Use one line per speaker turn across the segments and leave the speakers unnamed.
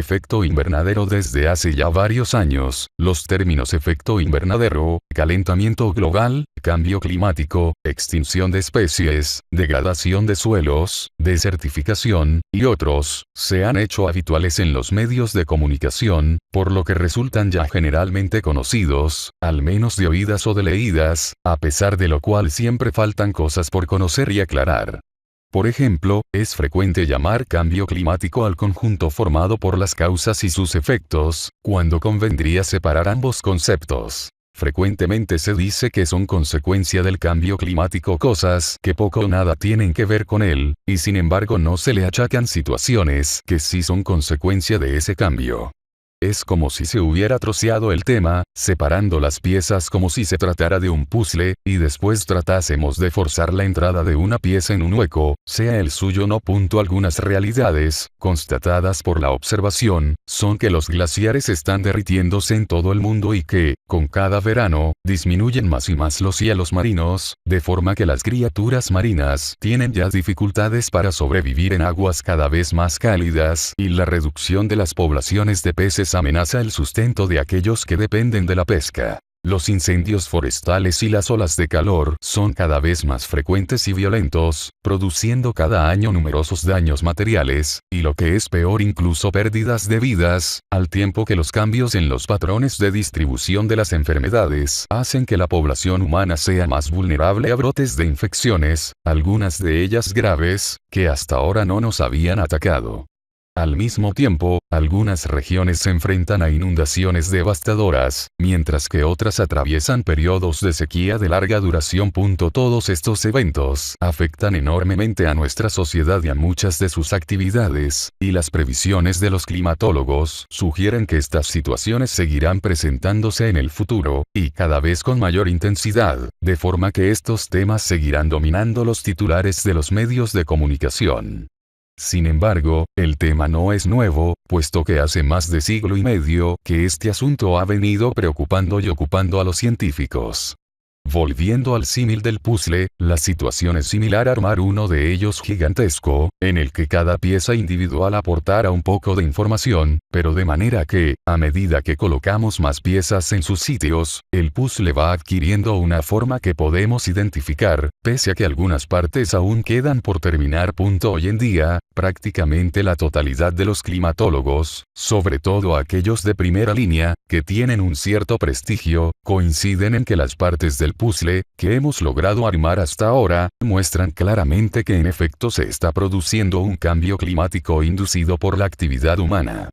efecto invernadero. Desde hace ya varios años, los términos efecto invernadero, calentamiento global, cambio climático, extinción de especies, degradación de suelos, desertificación, y otros, se han hecho habituales en los medios de comunicación, por lo que resultan ya generalmente conocidos, al menos de oídas o de leídas, a pesar de lo cual siempre faltan cosas por conocer y aclarar. Por ejemplo, es frecuente llamar cambio climático al conjunto formado por las causas y sus efectos, cuando convendría separar ambos conceptos. Frecuentemente se dice que son consecuencia del cambio climático cosas que poco o nada tienen que ver con él, y sin embargo no se le achacan situaciones que sí son consecuencia de ese cambio. Es como si se hubiera troceado el tema, separando las piezas como si se tratara de un puzzle, y después tratásemos de forzar la entrada de una pieza en un hueco, sea el suyo o no. Algunas realidades, constatadas por la observación, son que los glaciares están derritiéndose en todo el mundo y que, con cada verano, disminuyen más y más los hielos marinos, de forma que las criaturas marinas tienen ya dificultades para sobrevivir en aguas cada vez más cálidas, y la reducción de las poblaciones de peces amenaza el sustento de aquellos que dependen de la pesca. Los incendios forestales y las olas de calor son cada vez más frecuentes y violentos, produciendo cada año numerosos daños materiales, y lo que es peor incluso pérdidas de vidas, al tiempo que los cambios en los patrones de distribución de las enfermedades hacen que la población humana sea más vulnerable a brotes de infecciones, algunas de ellas graves, que hasta ahora no nos habían atacado. Al mismo tiempo, algunas regiones se enfrentan a inundaciones devastadoras, mientras que otras atraviesan periodos de sequía de larga duración. Todos estos eventos afectan enormemente a nuestra sociedad y a muchas de sus actividades, y las previsiones de los climatólogos sugieren que estas situaciones seguirán presentándose en el futuro, y cada vez con mayor intensidad, de forma que estos temas seguirán dominando los titulares de los medios de comunicación. Sin embargo, el tema no es nuevo, puesto que hace más de siglo y medio que este asunto ha venido preocupando y ocupando a los científicos. Volviendo al símil del puzzle, la situación es similar a armar uno de ellos gigantesco, en el que cada pieza individual aportara un poco de información, pero de manera que, a medida que colocamos más piezas en sus sitios, el puzzle va adquiriendo una forma que podemos identificar, pese a que algunas partes aún quedan por terminar. Hoy en día, prácticamente la totalidad de los climatólogos, sobre todo aquellos de primera línea, que tienen un cierto prestigio, coinciden en que las partes del puzzle, que hemos logrado armar hasta ahora, muestran claramente que en efecto se está produciendo un cambio climático inducido por la actividad humana.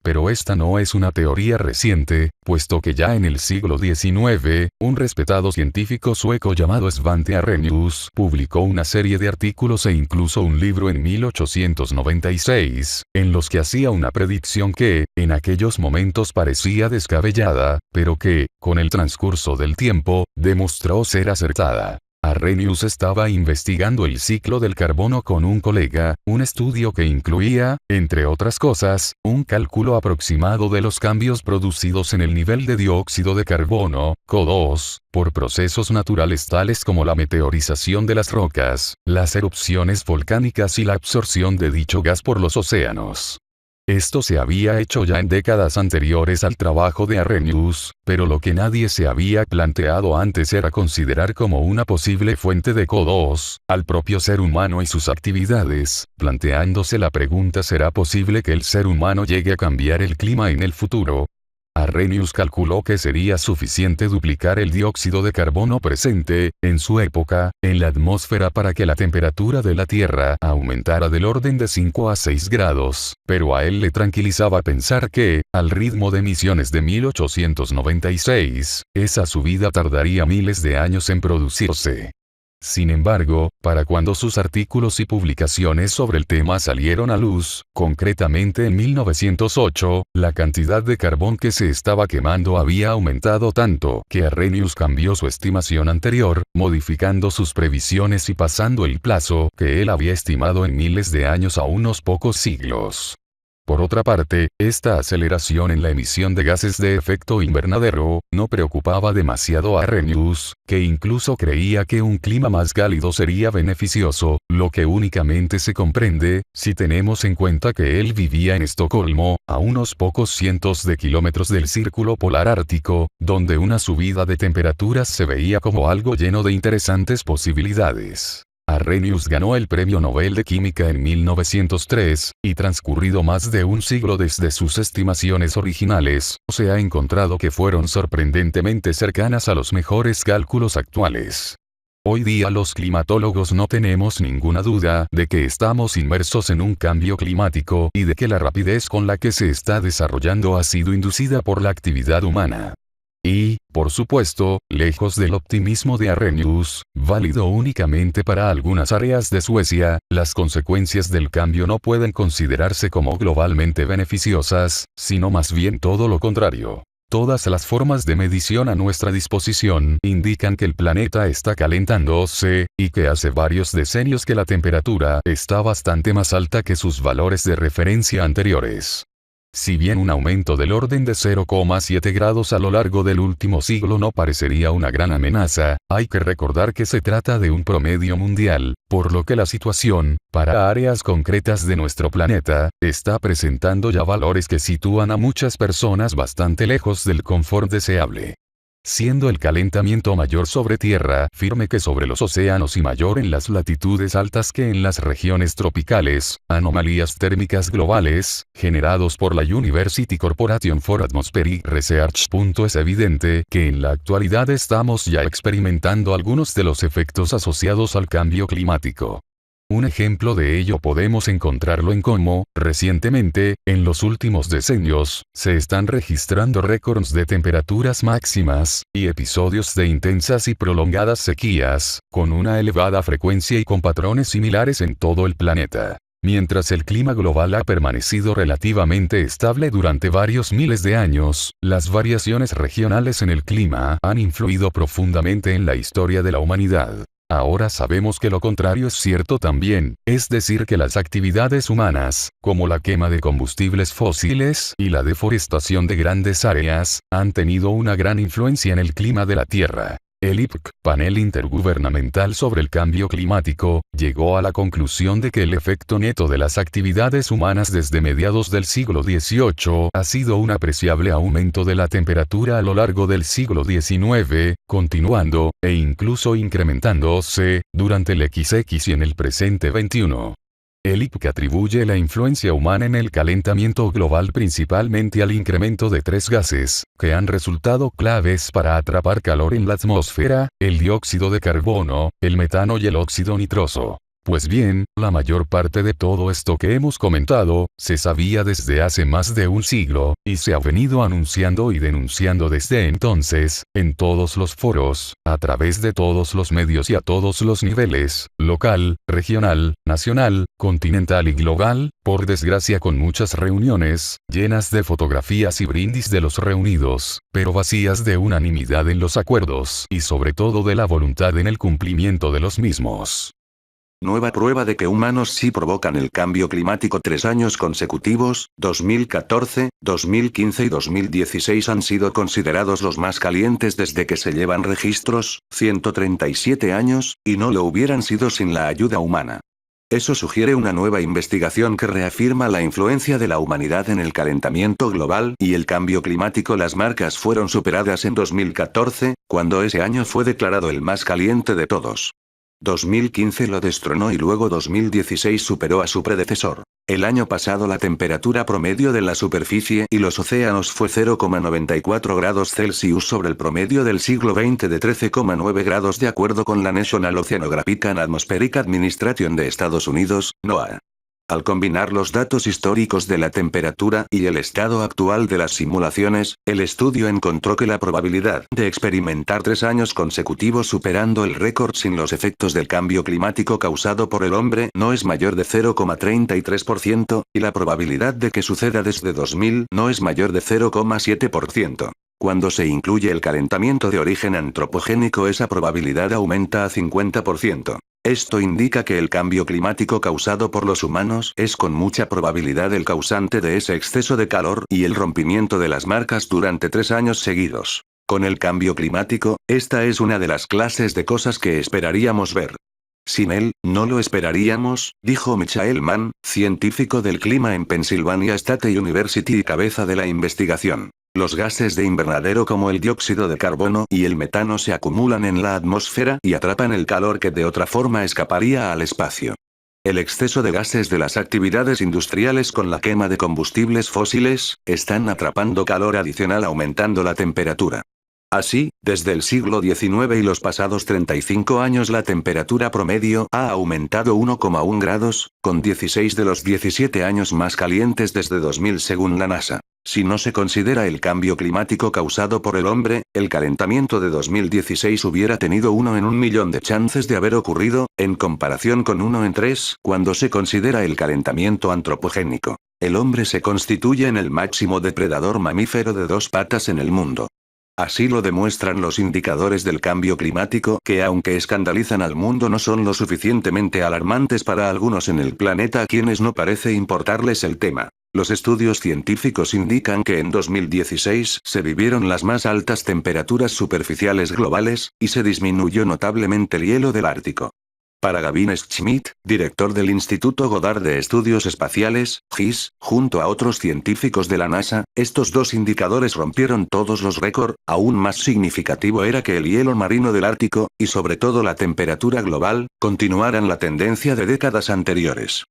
Pero esta no es una teoría reciente, puesto que ya en el siglo XIX, un respetado científico sueco llamado Svante Arrhenius publicó una serie de artículos e incluso un libro en 1896, en los que hacía una predicción que, en aquellos momentos parecía descabellada, pero que, con el transcurso del tiempo, demostró ser acertada. Arrhenius estaba investigando el ciclo del carbono con un colega, un estudio que incluía, entre otras cosas, un cálculo aproximado de los cambios producidos en el nivel de dióxido de carbono, CO2, por procesos naturales tales como la meteorización de las rocas, las erupciones volcánicas y la absorción de dicho gas por los océanos. Esto se había hecho ya en décadas anteriores al trabajo de Arrhenius, pero lo que nadie se había planteado antes era considerar como una posible fuente de CO2 al propio ser humano y sus actividades, planteándose la pregunta: ¿será posible que el ser humano llegue a cambiar el clima en el futuro? Arrhenius calculó que sería suficiente duplicar el dióxido de carbono presente, en su época, en la atmósfera para que la temperatura de la Tierra aumentara del orden de 5 a 6 grados, pero a él le tranquilizaba pensar que, al ritmo de emisiones de 1896, esa subida tardaría miles de años en producirse. Sin embargo, para cuando sus artículos y publicaciones sobre el tema salieron a luz, concretamente en 1908, la cantidad de carbón que se estaba quemando había aumentado tanto que Arrhenius cambió su estimación anterior, modificando sus previsiones y pasando el plazo que él había estimado en miles de años a unos pocos siglos. Por otra parte, esta aceleración en la emisión de gases de efecto invernadero, no preocupaba demasiado a Arrhenius, que incluso creía que un clima más cálido sería beneficioso, lo que únicamente se comprende, si tenemos en cuenta que él vivía en Estocolmo, a unos pocos cientos de kilómetros del círculo polar ártico, donde una subida de temperaturas se veía como algo lleno de interesantes posibilidades. Arrhenius ganó el Premio Nobel de Química en 1903, y transcurrido más de un siglo desde sus estimaciones originales, se ha encontrado que fueron sorprendentemente cercanas a los mejores cálculos actuales. Hoy día los climatólogos no tenemos ninguna duda de que estamos inmersos en un cambio climático y de que la rapidez con la que se está desarrollando ha sido inducida por la actividad humana. Y, por supuesto, lejos del optimismo de Arrhenius, válido únicamente para algunas áreas de Suecia, las consecuencias del cambio no pueden considerarse como globalmente beneficiosas, sino más bien todo lo contrario. Todas las formas de medición a nuestra disposición indican que el planeta está calentándose, y que hace varios decenios que la temperatura está bastante más alta que sus valores de referencia anteriores. Si bien un aumento del orden de 0,7 grados a lo largo del último siglo no parecería una gran amenaza, hay que recordar que se trata de un promedio mundial, por lo que la situación, para áreas concretas de nuestro planeta, está presentando ya valores que sitúan a muchas personas bastante lejos del confort deseable. Siendo el calentamiento mayor sobre tierra firme que sobre los océanos y mayor en las latitudes altas que en las regiones tropicales, anomalías térmicas globales, generados por la University Corporation for Atmospheric Research. Es evidente que en la actualidad estamos ya experimentando algunos de los efectos asociados al cambio climático. Un ejemplo de ello podemos encontrarlo en cómo, recientemente, en los últimos decenios, se están registrando récords de temperaturas máximas, y episodios de intensas y prolongadas sequías, con una elevada frecuencia y con patrones similares en todo el planeta. Mientras el clima global ha permanecido relativamente estable durante varios miles de años, las variaciones regionales en el clima han influido profundamente en la historia de la humanidad. Ahora sabemos que lo contrario es cierto también, es decir que las actividades humanas, como la quema de combustibles fósiles y la deforestación de grandes áreas, han tenido una gran influencia en el clima de la Tierra. El IPCC, Panel Intergubernamental sobre el Cambio Climático, llegó a la conclusión de que el efecto neto de las actividades humanas desde mediados del siglo XVIII ha sido un apreciable aumento de la temperatura a lo largo del siglo XIX, continuando, e incluso incrementándose, durante el XX y en el presente XXI. El IPCC atribuye la influencia humana en el calentamiento global principalmente al incremento de tres gases, que han resultado claves para atrapar calor en la atmósfera: el dióxido de carbono, el metano y el óxido nitroso. Pues bien, la mayor parte de todo esto que hemos comentado, se sabía desde hace más de un siglo, y se ha venido anunciando y denunciando desde entonces, en todos los foros, a través de todos los medios y a todos los niveles, local, regional, nacional, continental y global, por desgracia con muchas reuniones, llenas de fotografías y brindis de los reunidos, pero vacías de unanimidad en los acuerdos y sobre todo de la voluntad en el cumplimiento de los mismos.
Nueva prueba de que humanos sí provocan el cambio climático. 3 años consecutivos, 2014, 2015 y 2016 han sido considerados los más calientes desde que se llevan registros, 137 años, y no lo hubieran sido sin la ayuda humana. Eso sugiere una nueva investigación que reafirma la influencia de la humanidad en el calentamiento global y el cambio climático. Las marcas fueron superadas en 2014, cuando ese año fue declarado el más caliente de todos. 2015 lo destronó y luego 2016 superó a su predecesor. El año pasado la temperatura promedio de la superficie y los océanos fue 0,94 grados Celsius sobre el promedio del siglo XX de 13,9 grados de acuerdo con la National Oceanographic and Atmospheric Administration de Estados Unidos, NOAA. Al combinar los datos históricos de la temperatura y el estado actual de las simulaciones, el estudio encontró que la probabilidad de experimentar 3 años consecutivos superando el récord sin los efectos del cambio climático causado por el hombre no es mayor de 0,33%, y la probabilidad de que suceda desde 2000 no es mayor de 0,7%. Cuando se incluye el calentamiento de origen antropogénico, esa probabilidad aumenta a 50%. Esto indica que el cambio climático causado por los humanos es con mucha probabilidad el causante de ese exceso de calor y el rompimiento de las marcas durante 3 años seguidos. Con el cambio climático, esta es una de las clases de cosas que esperaríamos ver. Sin él, no lo esperaríamos, dijo Michael Mann, científico del clima en Pennsylvania State University y cabeza de la investigación. Los gases de invernadero como el dióxido de carbono y el metano se acumulan en la atmósfera y atrapan el calor que de otra forma escaparía al espacio. El exceso de gases de las actividades industriales con la quema de combustibles fósiles, están atrapando calor adicional aumentando la temperatura. Así, desde el siglo XIX y los pasados 35 años la temperatura promedio ha aumentado 1,1 grados, con 16 de los 17 años más calientes desde 2000 según la NASA. Si no se considera el cambio climático causado por el hombre, el calentamiento de 2016 hubiera tenido 1 en 1.000.000 de chances de haber ocurrido, en comparación con 1 en 3 cuando se considera el calentamiento antropogénico. El hombre se constituye en el máximo depredador mamífero de 2 patas en el mundo. Así lo demuestran los indicadores del cambio climático que aunque escandalizan al mundo no son lo suficientemente alarmantes para algunos en el planeta a quienes no parece importarles el tema. Los estudios científicos indican que en 2016 se vivieron las más altas temperaturas superficiales globales, y se disminuyó notablemente el hielo del Ártico. Para Gavin Schmidt, director del Instituto Goddard de Estudios Espaciales, GIS, junto a otros científicos de la NASA, estos 2 indicadores rompieron todos los récords. Aún más significativo era que el hielo marino del Ártico, y sobre todo la temperatura global, continuaran la tendencia de décadas anteriores.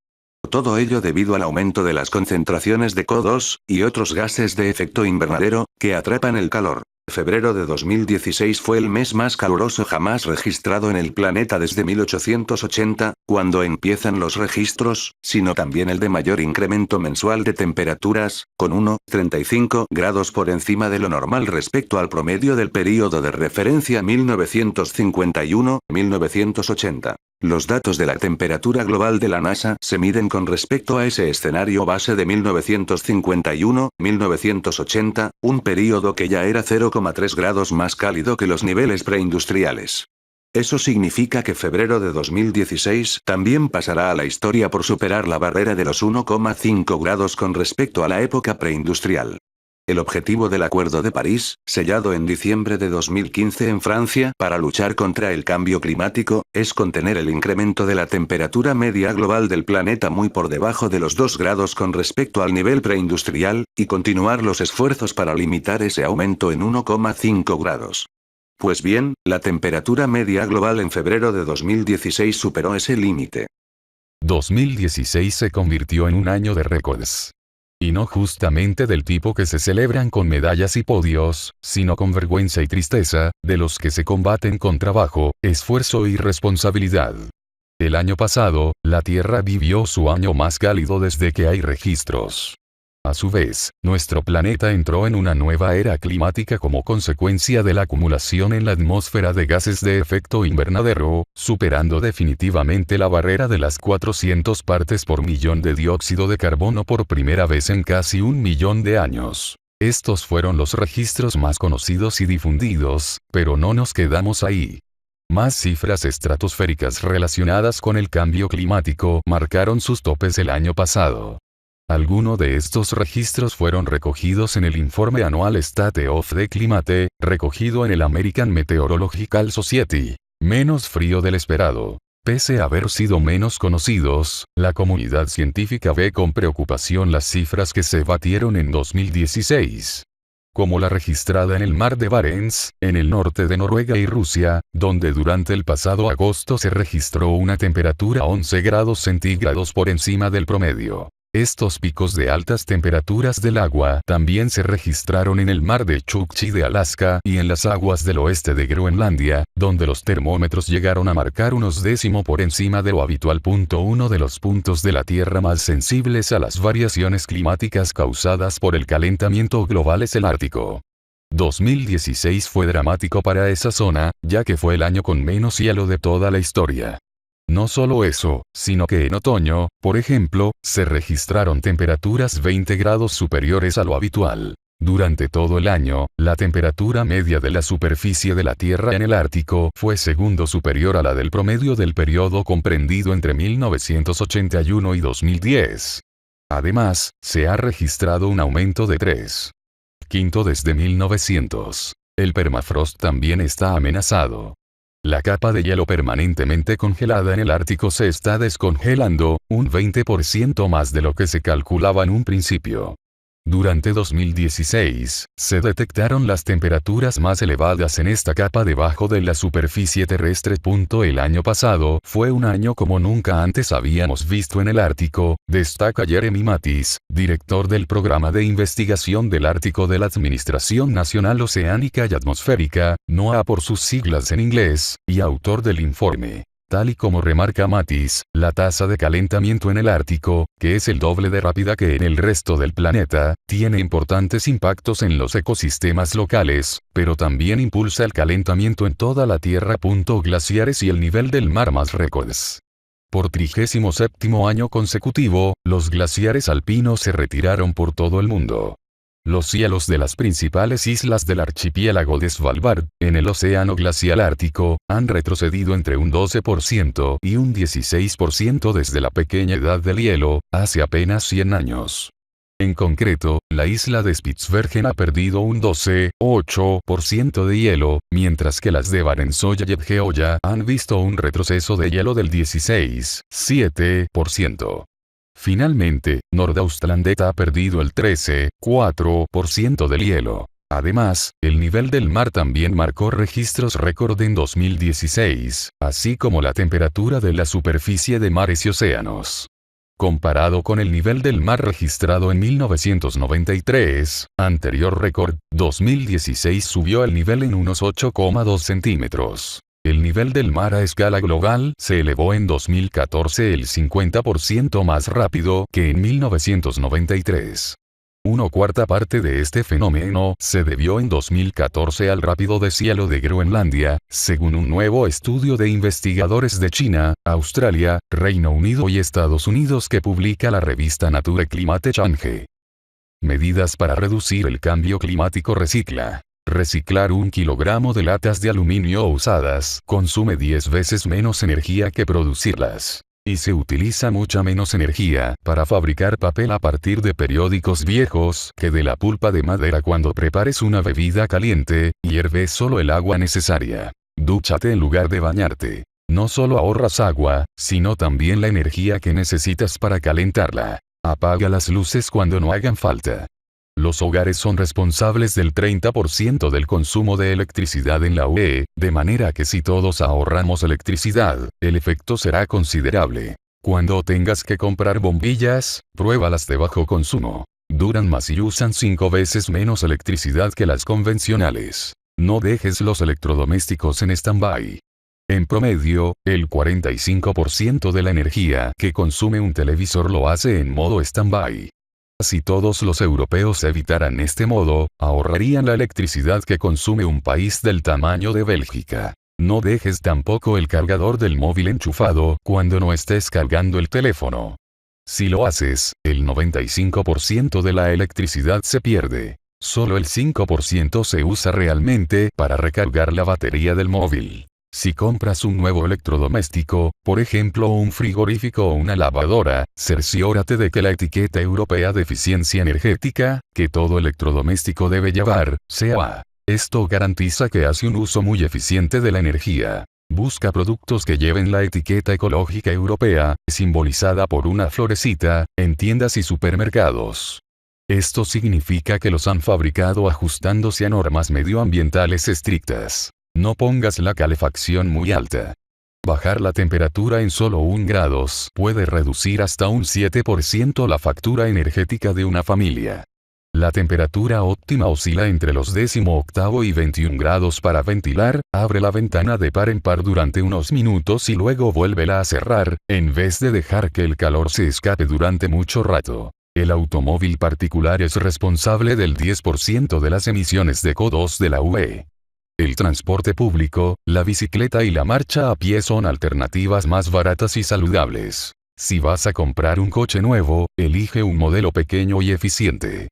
Todo ello debido al aumento de las concentraciones de CO2, y otros gases de efecto invernadero, que atrapan el calor. Febrero de 2016 fue el mes más caluroso jamás registrado en el planeta desde 1880, cuando empiezan los registros, sino también el de mayor incremento mensual de temperaturas, con 1,35 grados por encima de lo normal respecto al promedio del período de referencia 1951-1980. Los datos de la temperatura global de la NASA se miden con respecto a ese escenario base de 1951-1980, un período que ya era 0,3 grados más cálido que los niveles preindustriales. Eso significa que febrero de 2016 también pasará a la historia por superar la barrera de los 1,5 grados con respecto a la época preindustrial. El objetivo del Acuerdo de París, sellado en diciembre de 2015 en Francia para luchar contra el cambio climático, es contener el incremento de la temperatura media global del planeta muy por debajo de los 2 grados con respecto al nivel preindustrial, y continuar los esfuerzos para limitar ese aumento en 1,5 grados. Pues bien, la temperatura media global en febrero de 2016 superó ese límite.
2016 se convirtió en un año de récords. Y no justamente del tipo que se celebran con medallas y podios, sino con vergüenza y tristeza, de los que se combaten con trabajo, esfuerzo y responsabilidad. El año pasado, la Tierra vivió su año más cálido desde que hay registros. A su vez, nuestro planeta entró en una nueva era climática como consecuencia de la acumulación en la atmósfera de gases de efecto invernadero, superando definitivamente la barrera de las 400 partes por millón de dióxido de carbono por primera vez en casi 1.000.000 de años. Estos fueron los registros más conocidos y difundidos, pero no nos quedamos ahí. Más cifras estratosféricas relacionadas con el cambio climático marcaron sus topes el año pasado. Algunos de estos registros fueron recogidos en el informe anual State of the Climate, recogido en el American Meteorological Society. Menos frío del esperado. Pese a haber sido menos conocidos, la comunidad científica ve con preocupación las cifras que se batieron en 2016. Como la registrada en el mar de Barents, en el norte de Noruega y Rusia, donde durante el pasado agosto se registró una temperatura 11 grados centígrados por encima del promedio. Estos picos de altas temperaturas del agua también se registraron en el mar de Chukchi de Alaska y en las aguas del oeste de Groenlandia, donde los termómetros llegaron a marcar unos décimo por encima de lo habitual. Uno de los puntos de la Tierra más sensibles a las variaciones climáticas causadas por el calentamiento global es el Ártico. 2016 fue dramático para esa zona, ya que fue el año con menos hielo de toda la historia. No solo eso, sino que en otoño, por ejemplo, se registraron temperaturas 20 grados superiores a lo habitual. Durante todo el año, la temperatura media de la superficie de la Tierra en el Ártico fue segundo superior a la del promedio del periodo comprendido entre 1981 y 2010. Además, se ha registrado un aumento de 3,5 desde 1900. El permafrost también está amenazado. La capa de hielo permanentemente congelada en el Ártico se está descongelando, un 20% más de lo que se calculaba en un principio. Durante 2016, se detectaron las temperaturas más elevadas en esta capa debajo de la superficie terrestre. El año pasado fue un año como nunca antes habíamos visto en el Ártico, destaca Jeremy Mattis, director del Programa de Investigación del Ártico de la Administración Nacional Oceánica y Atmosférica, NOAA por sus siglas en inglés, y autor del informe. Tal y como remarca Mattis, la tasa de calentamiento en el Ártico, que es el doble de rápida que en el resto del planeta, tiene importantes impactos en los ecosistemas locales, pero también impulsa el calentamiento en toda la Tierra. Glaciares y el nivel del mar más récords. Por 37º año consecutivo, los glaciares alpinos se retiraron por todo el mundo. Los hielos de las principales islas del archipiélago de Svalbard, en el océano glacial ártico, han retrocedido entre un 12% y un 16% desde la pequeña edad del hielo, hace apenas 100 años. En concreto, la isla de Spitsbergen ha perdido un 12,8% de hielo, mientras que las de Barentsøya y Geoya han visto un retroceso de hielo del 16,7%. Finalmente, Nordaustlandet ha perdido el 13,4% del hielo. Además, el nivel del mar también marcó registros récord en 2016, así como la temperatura de la superficie de mares y océanos. Comparado con el nivel del mar registrado en 1993, anterior récord, 2016 subió el nivel en unos 8,2 centímetros. El nivel del mar a escala global se elevó en 2014 el 50% más rápido que en 1993. Una cuarta parte de este fenómeno se debió en 2014 al rápido deshielo de Groenlandia, según un nuevo estudio de investigadores de China, Australia, Reino Unido y Estados Unidos que publica la revista Nature Climate Change. Medidas para reducir el cambio climático. Reciclar 1 kilogramo de latas de aluminio usadas consume 10 veces menos energía que producirlas. Y se utiliza mucha menos energía para fabricar papel a partir de periódicos viejos que de la pulpa de madera. Cuando prepares una bebida caliente, hierve solo el agua necesaria. Dúchate en lugar de bañarte. No solo ahorras agua, sino también la energía que necesitas para calentarla. Apaga las luces cuando no hagan falta. Los hogares son responsables del 30% del consumo de electricidad en la UE, de manera que si todos ahorramos electricidad, el efecto será considerable. Cuando tengas que comprar bombillas, pruébalas de bajo consumo. Duran más y usan 5 veces menos electricidad que las convencionales. No dejes los electrodomésticos en stand-by. En promedio, el 45% de la energía que consume un televisor lo hace en modo stand-by. Si todos los europeos evitaran este modo, ahorrarían la electricidad que consume un país del tamaño de Bélgica. No dejes tampoco el cargador del móvil enchufado cuando no estés cargando el teléfono. Si lo haces, el 95% de la electricidad se pierde. Solo el 5% se usa realmente para recargar la batería del móvil. Si compras un nuevo electrodoméstico, por ejemplo un frigorífico o una lavadora, cerciórate de que la etiqueta europea de eficiencia energética, que todo electrodoméstico debe llevar, sea A. Esto garantiza que hace un uso muy eficiente de la energía. Busca productos que lleven la etiqueta ecológica europea, simbolizada por una florecita, en tiendas y supermercados. Esto significa que los han fabricado ajustándose a normas medioambientales estrictas. No pongas la calefacción muy alta. Bajar la temperatura en solo 1 grado puede reducir hasta un 7% la factura energética de una familia. La temperatura óptima oscila entre los 18 y 21 grados. Para ventilar, abre la ventana de par en par durante unos minutos y luego vuélvela a cerrar, en vez de dejar que el calor se escape durante mucho rato. El automóvil particular es responsable del 10% de las emisiones de CO2 de la UE. El transporte público, la bicicleta y la marcha a pie son alternativas más baratas y saludables. Si vas a comprar un coche nuevo, elige un modelo pequeño y eficiente.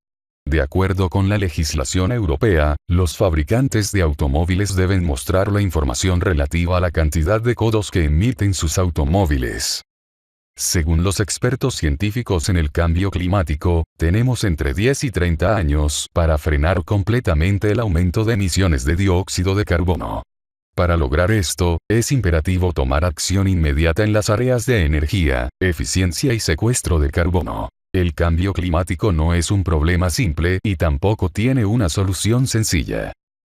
De acuerdo con la legislación europea, los fabricantes de automóviles deben mostrar la información relativa a la cantidad de CO2 que emiten sus automóviles. Según los expertos científicos en el cambio climático, tenemos entre 10 y 30 años para frenar completamente el aumento de emisiones de dióxido de carbono. Para lograr esto, es imperativo tomar acción inmediata en las áreas de energía, eficiencia y secuestro de carbono. El cambio climático no es un problema simple y tampoco tiene una solución sencilla.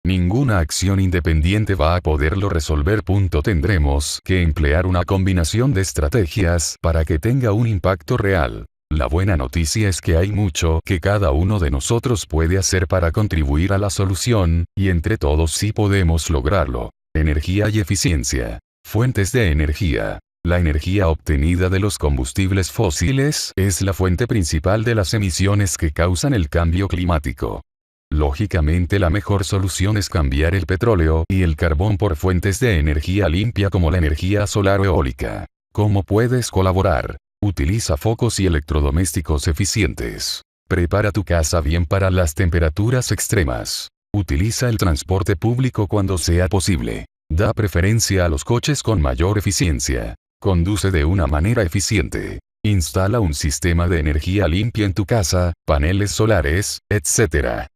Ninguna acción independiente va a poderlo resolver. Tendremos que emplear una combinación de estrategias para que tenga un impacto real. La buena noticia es que hay mucho que cada uno de nosotros puede hacer para contribuir a la solución, y entre todos sí podemos lograrlo. Energía y eficiencia. Fuentes de energía. La energía obtenida de los combustibles fósiles es la fuente principal de las emisiones que causan el cambio climático. Lógicamente la mejor solución es cambiar el petróleo y el carbón por fuentes de energía limpia como la energía solar o eólica. ¿Cómo puedes colaborar? Utiliza focos y electrodomésticos eficientes. Prepara tu casa bien para las temperaturas extremas. Utiliza el transporte público cuando sea posible. Da preferencia a los coches con mayor eficiencia. Conduce de una manera eficiente. Instala un sistema de energía limpia en tu casa, paneles solares, etc.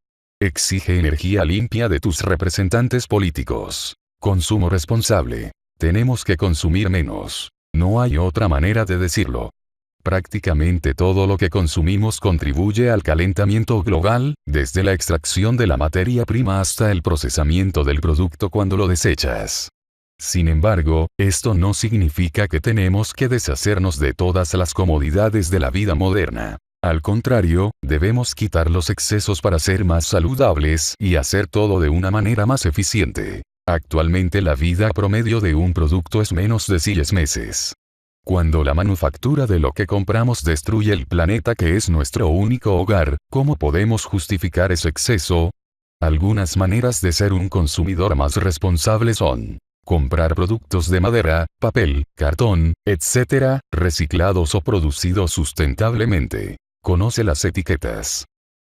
Exige energía limpia de tus representantes políticos. Consumo responsable. Tenemos que consumir menos. No hay otra manera de decirlo. Prácticamente todo lo que consumimos contribuye al calentamiento global, desde la extracción de la materia prima hasta el procesamiento del producto cuando lo desechas. Sin embargo, esto no significa que tenemos que deshacernos de todas las comodidades de la vida moderna. Al contrario, debemos quitar los excesos para ser más saludables y hacer todo de una manera más eficiente. Actualmente la vida promedio de un producto es menos de 6 meses. Cuando la manufactura de lo que compramos destruye el planeta que es nuestro único hogar, ¿cómo podemos justificar ese exceso? Algunas maneras de ser un consumidor más responsable son: comprar productos de madera, papel, cartón, etc., reciclados o producidos sustentablemente. Conoce las etiquetas.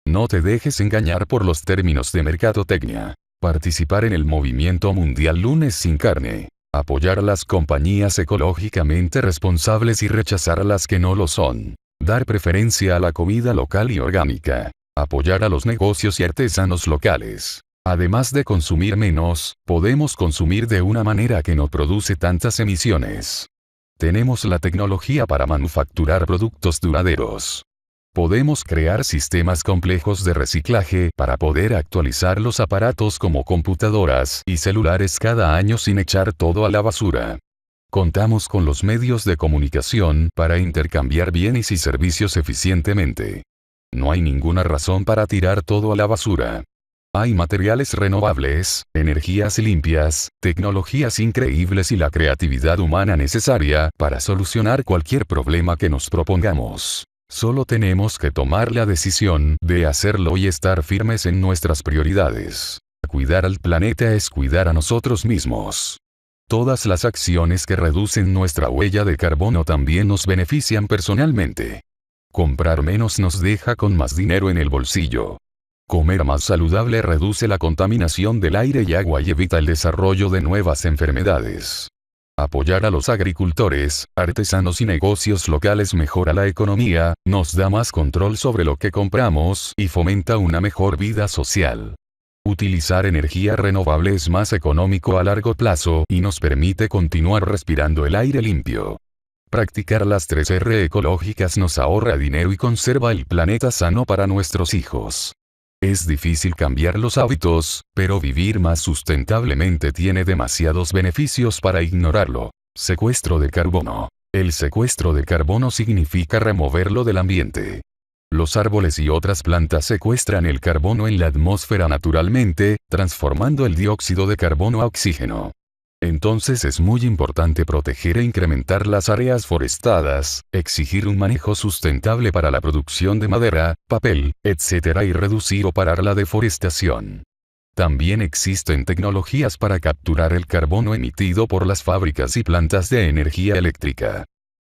No te dejes engañar por los términos de mercadotecnia. Participar en el movimiento mundial Lunes sin carne. Apoyar a las compañías ecológicamente responsables y rechazar a las que no lo son. Dar preferencia a la comida local y orgánica. Apoyar a los negocios y artesanos locales. Además de consumir menos, podemos consumir de una manera que no produce tantas emisiones. Tenemos la tecnología para manufacturar productos duraderos. Podemos crear sistemas complejos de reciclaje para poder actualizar los aparatos como computadoras y celulares cada año sin echar todo a la basura. Contamos con los medios de comunicación para intercambiar bienes y servicios eficientemente. No hay ninguna razón para tirar todo a la basura. Hay materiales renovables, energías limpias, tecnologías increíbles y la creatividad humana necesaria para solucionar cualquier problema que nos propongamos. Solo tenemos que tomar la decisión de hacerlo y estar firmes en nuestras prioridades. Cuidar al planeta es cuidar a nosotros mismos. Todas las acciones que reducen nuestra huella de carbono también nos benefician personalmente. Comprar menos nos deja con más dinero en el bolsillo. Comer más saludable reduce la contaminación del aire y agua y evita el desarrollo de nuevas enfermedades. Apoyar a los agricultores, artesanos y negocios locales mejora la economía, nos da más control sobre lo que compramos y fomenta una mejor vida social. Utilizar energía renovable es más económico a largo plazo y nos permite continuar respirando el aire limpio. Practicar las 3R ecológicas nos ahorra dinero y conserva el planeta sano para nuestros hijos. Es difícil cambiar los hábitos, pero vivir más sustentablemente tiene demasiados beneficios para ignorarlo. Secuestro de carbono. El secuestro de carbono significa removerlo del ambiente. Los árboles y otras plantas secuestran el carbono en la atmósfera naturalmente, transformando el dióxido de carbono a oxígeno. Entonces es muy importante proteger e incrementar las áreas forestadas, exigir un manejo sustentable para la producción de madera, papel, etc. y reducir o parar la deforestación. También existen tecnologías para capturar el carbono emitido por las fábricas y plantas de energía eléctrica.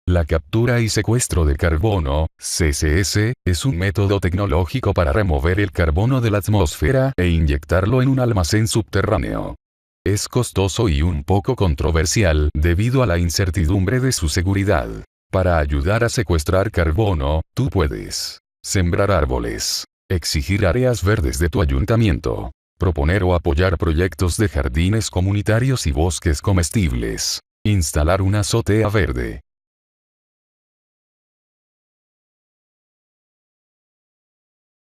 La captura y secuestro de carbono, CCS, es un método tecnológico para remover el carbono de la atmósfera e inyectarlo en un almacén subterráneo. Es costoso y un poco controversial debido a la incertidumbre de su seguridad. Para ayudar a secuestrar carbono, tú puedes sembrar árboles, exigir áreas verdes de tu ayuntamiento, proponer o apoyar proyectos de jardines comunitarios y bosques comestibles, instalar una azotea verde,